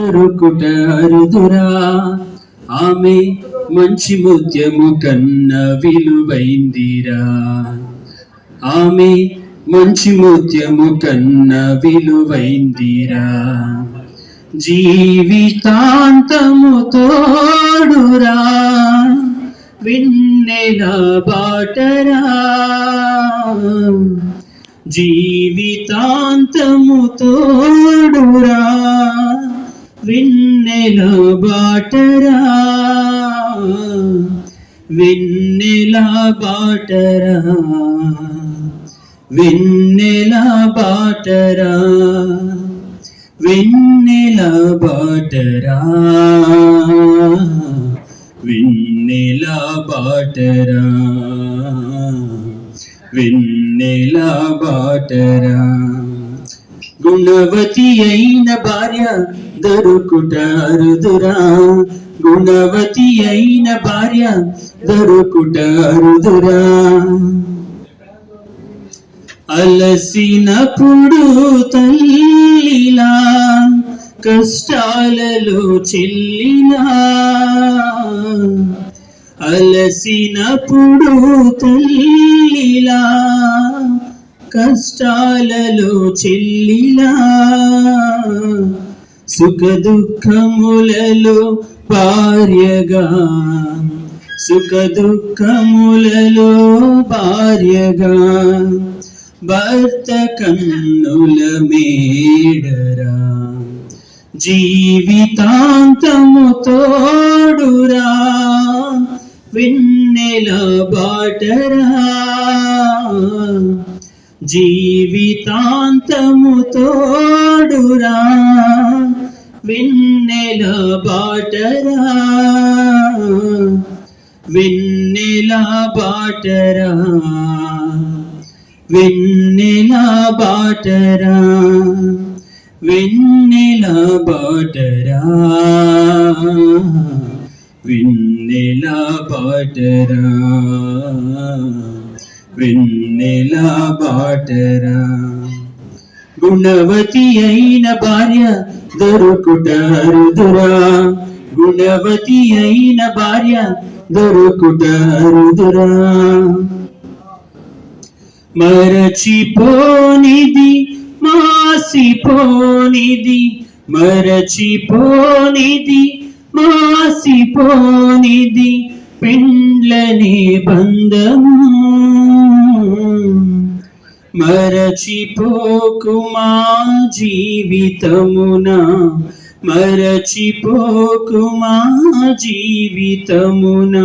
దొరుకుట అరుదురా. ఆమె మంచి ముత్యము కన్న విలువైందిరా. ఆమె మంచి ముత్యము కన్న విలువైందిరా. జీవితాంతము తోడురా, వెన్నెల బాటరా. జీవితాంతము తోడురా, వెన్నెల బాటరా. వెన్నెల బాటరా, వెన్నెల బాటరా, వెన్నెల బాటరా, వెన్నెల బాటరా, వెన్నెల బాటరా. గుణవతి అయిన భార్య దొరుకుట అరుదురా. గుణవతి అయిన భార్య దొరుకుట అరుదురా. అలసినప్పుడు తల్లిలా, కష్టాలలో చెల్లిలా. అలసినప్పుడు తల్లిలా, కష్టాలలో చెల్లిలా. సుఖ దుఃఖములలో భార్యగా, సుఖ దుఃఖములలో భార్యగా. భర్త కన్నుల మేడరా, జీవితాంతము తోడురా. వెన్నెల బాటరా, జీవితాంతము తోడురా. వెన్నెల బాటరా, వెన్నెల బాటరా, వెన్నెల బాటరా, వెన్నెల బాటరా, వెన్నెల బాటరా, వెన్నెల బాటరా. గుణవతి అయిన భార్య దొరుకుట అరుదురా. గుణవతి అయిన భార్య దొరుకుట అరుదురా. మరచిపోనిది మాసిపోనిది, మరచిపోనిది మాసిపోనిది పెండ్లనే బంధము. మరచిపోకుమా జీవితమున, మరచిపోకుమా జీవితమున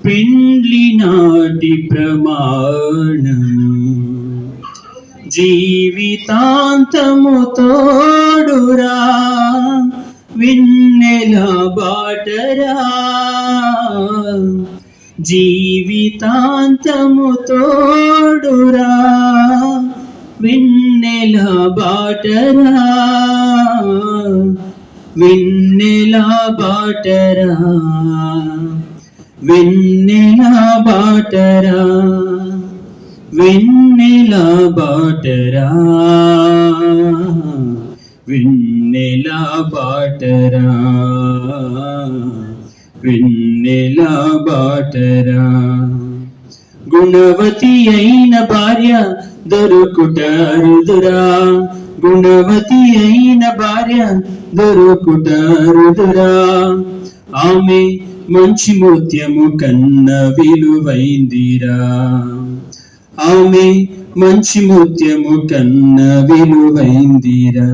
పెండ్లి నాటి ప్రమాణము. జీవితాంతము తోడురా, వెన్నెల బాటరా. జీవితాంతము తోడురా, వెన్నెల బాటరా, వెన్నెల బాటరా, వెన్నెల బాటరా, వెన్నెల బాటరా, వెన్నెల బాటరా, వెన్నెల బాటరా. గుణవతి అయిన భార్య దొరుకుట అరుదురా. గుణవతి అయిన భార్య దొరుకుట అరుదురా. ఆమె మంచి ముత్యము కన్న విలువైందిరా. ఆమె మంచి ముత్యము కన్న విలువైందిరా.